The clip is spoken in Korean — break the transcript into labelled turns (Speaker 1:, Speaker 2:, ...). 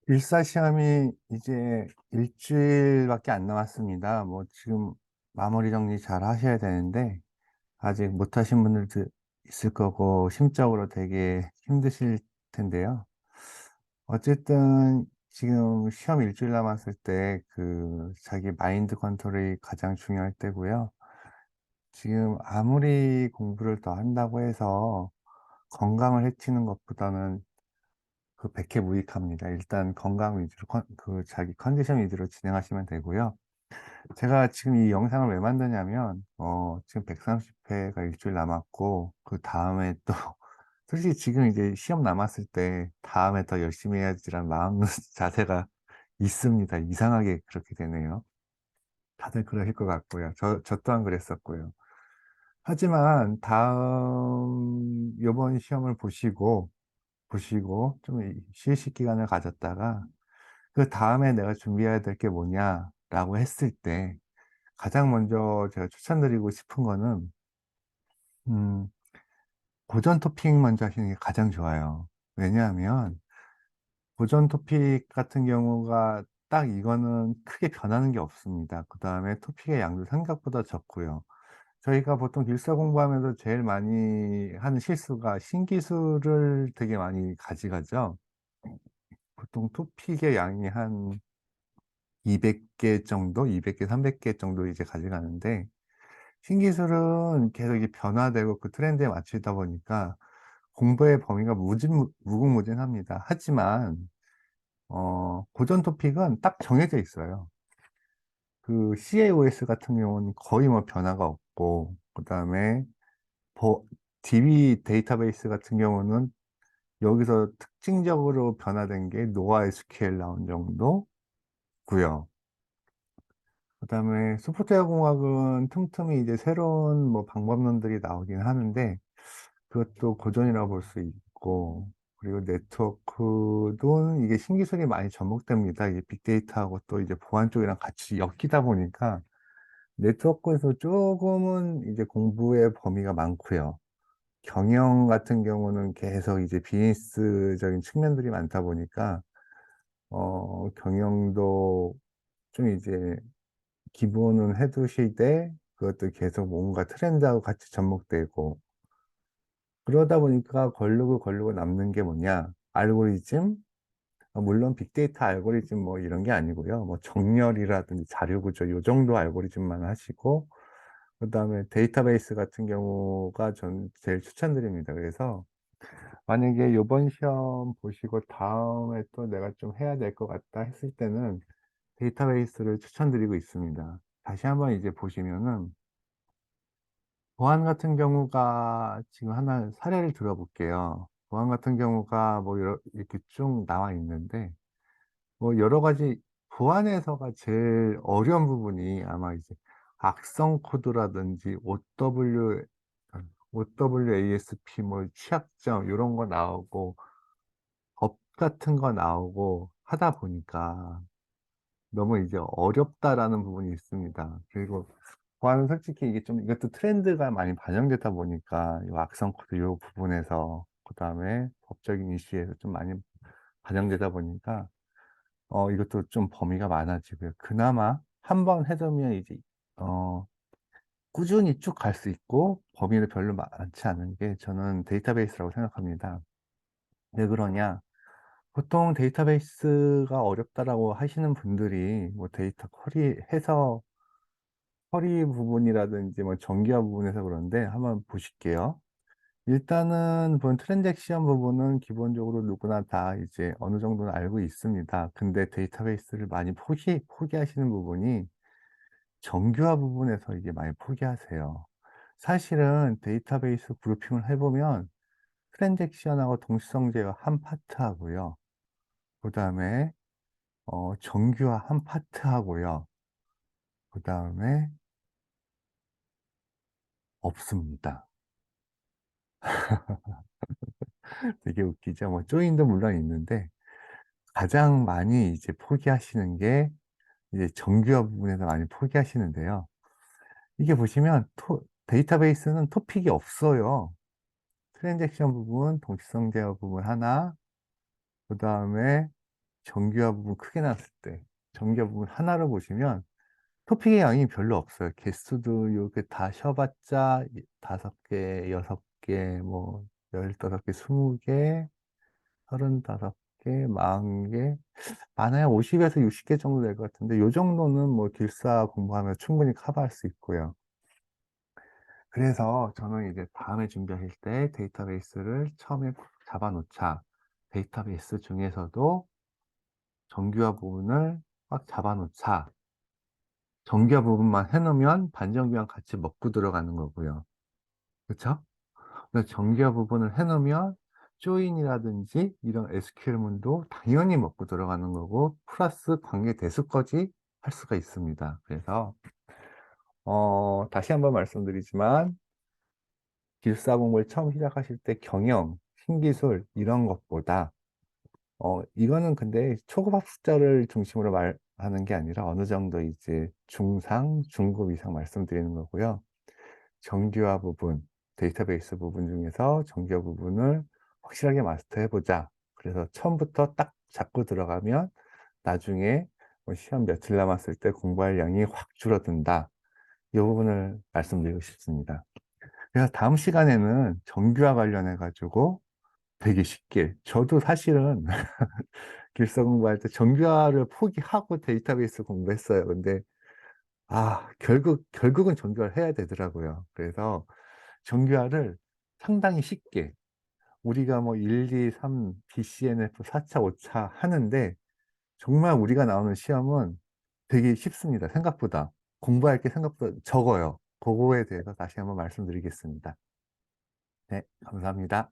Speaker 1: 일사 시험이 이제 일주일밖에 안 남았습니다. 뭐 지금 마무리 정리 잘 하셔야 되는데 아직 못 하신 분들도 있을 거고 심적으로 되게 힘드실 텐데요. 어쨌든 지금 시험 일주일 남았을 때 그 자기 마인드 컨트롤이 가장 중요할 때고요. 지금 아무리 공부를 더 한다고 해서 건강을 해치는 것보다는 백해무익합니다. 일단 건강 위주로 자기 컨디션 위주로 진행하시면 되고요. 제가 지금 이 영상을 왜 만드냐면 지금 130회가 일주일 남았고 그다음에 또 솔직히 지금 이제 시험 남았을 때 '다음에 더 열심히 해야지.'라는 마음 자세가 있습니다. 이상하게 그렇게 되네요. 다들 그러실 것 같고요. 저 또한 그랬었고요. 하지만 요번 시험을 보시고 좀 휴식 기간을 가졌다가 '그다음에 내가 준비해야 될 게 뭐냐.'라고 했을 때 가장 먼저 제가 추천드리고 싶은 거는 음 고전 토픽 먼저 하시는 게 가장 좋아요. 왜냐하면 고전 토픽 같은 경우가 딱 이거는 크게 변하는 게 없습니다. 그다음에 토픽의 양도 생각보다 적고요. 저희가 보통 일사 공부하면서 제일 많이 하는 실수가 신기술을 되게 많이 가져가죠. 보통 토픽의 양이 한 200개 정도, 200개 300개 정도 이제 가져가는데 신기술은 계속 이게 변화되고 그 트렌드에 맞추다 보니까 공부의 범위가 무궁무진합니다. 하지만 고전 토픽은 딱 정해져 있어요. 그 CAOS 같은 경우는 거의 뭐 변화가 없고 그다음에 버 DB 데이터베이스 같은 경우는 여기서 특징적으로 변화된 게 노아SQL 나온 정도고요. 그다음에 소프트웨어 공학은 틈틈이 이제 새로운 뭐 방법론들이 나오긴 하는데 그것도 고전이라고 볼 수 있고, 그리고 네트워크도 이게 신기술이 많이 접목됩니다. 이게 빅데이터하고 또 이제 보안 쪽이랑 같이 엮이다 보니까 네트워크에서 조금은 이제 공부의 범위가 많고요. 경영 같은 경우는 계속 이제 비즈니스적인 측면들이 많다 보니까 경영도 좀 이제 기본은 해 두시되 그것도 계속 뭔가 트렌드하고 같이 접목되고, 그러다 보니까 걸르고 남는 게 뭐냐? 알고리즘, 물론 빅데이터 알고리즘 뭐 이런 게 아니고요. 뭐 정렬이라든지 자료 구조 요 정도 알고리즘만 하시고 그다음에 데이터베이스 같은 경우가 전 제일 추천드립니다. 그래서 만약에 요번 시험 보시고 '다음에 또 내가 좀 해야 될 것 같다.' 했을 때는 데이터베이스를 추천드리고 있습니다. 다시 한번 이제 보시면은 보안 같은 경우가 지금 하나 사례를 들어 볼게요. 보안 같은 경우가 뭐 이렇게 쭉 나와 있는데 뭐 여러 가지 보안에서가 제일 어려운 부분이 아마 이제 악성 코드라든지 OWASP 뭐 취약점 요런 거 나오고 법 같은 거 나오고 하다 보니까 너무 이제 어렵다라는 부분이 있습니다. 그리고 보안은 솔직히 이게 좀 이것도 트렌드가 많이 반영되다 보니까 이 악성 코드 요 부분에서 그다음에 법적인 이슈에서 좀 많이 반영되다 보니까 이것도 좀 범위가 많아지고요. 그나마 한번 해 두면 이제 어 꾸준히 쭉 갈 수 있고 범위는 별로 많지 않은 게 저는 데이터베이스라고 생각합니다. 왜 그러냐? 보통 "데이터베이스가 어렵다."라고 하시는 분들이 뭐 데이터 쿼리 부분이라든지 뭐 정규화 부분에서 그런데 한번 보실게요. 일단은 본 트랜잭션 부분은 기본적으로 누구나 다 이제 어느 정도는 알고 있습니다. 근데 데이터베이스를 많이 포기하시는 부분이 정규화 부분에서 이게 많이 포기하세요. 사실은 데이터베이스 그룹핑을 해 보면 트랜잭션하고 동시성 제어 한 파트 하고요. 그다음에 정규화 한 파트 하고요. 그다음에 없습니다. 되게 웃기죠? 뭐 조인도 물론 있는데 가장 많이 이제 포기하시는 게 이제 정규화 부분에서 많이 포기하시는데요. 이게 보시면 데이터베이스는 토픽이 없어요. 트랜잭션 부분, 동시성 제어 부분 하나, 그다음에 정규화 부분 크게 나왔을 때 정규화 부분 하나를 보시면 토픽의 양이 별로 없어요. 개수도 요게 다 쉬어봤자 5개, 6개, 뭐 15개, 20개, 35개, 40개, 많아야 50에서 60개 정도 될 것 같은데 요 정도는 뭐 길사 공부하면 충분히 커버할 수 있고요. 그래서 저는 이제 다음에 준비하실 때 데이터베이스를 처음에 잡아놓자. 데이터베이스 중에서도 정규화 부분을 꽉 잡아놓자. 정규화 부분만 해놓으면 반정규랑 같이 먹고 들어가는 거고요. 그렇죠? 정규화 부분을 해놓으면 조인이라든지 이런 SQL문도 당연히 먹고 들어가는 거고 플러스 관계 대수까지 할 수가 있습니다. 그래서 다시 한번 말씀드리지만 길사 공부를 처음 시작하실 때 경영, 신기술 이런 것보다 이거는 근데 초급 학습자를 중심으로 말하는 게 아니라 어느 정도 이제 중상, 중급 이상 말씀드리는 거고요. 정규화 부분, 데이터베이스 부분 중에서 정규화 부분을 확실하게 마스터해보자. 그래서 처음부터 딱 잡고 들어가면 나중에 뭐 시험 며칠 남았을 때 공부할 양이 확 줄어든다. 이 부분을 말씀드리고 싶습니다. 그래서 다음 시간에는 정규화 관련해 가지고 되게 쉽게 저도 사실은 길서 공부할 때 정규화를 포기하고 데이터베이스 공부했어요. 근데 결국은 정규화를 해야 되더라고요. 그래서 정규화를 상당히 쉽게 우리가 뭐 1, 2, 3, BCNF 4차, 5차 하는데 정말 우리가 나오는 시험은 되게 쉽습니다. 생각보다. 공부할 게 생각보다 적어요. 그거에 대해서 다시 한번 말씀드리겠습니다. 네, 감사합니다.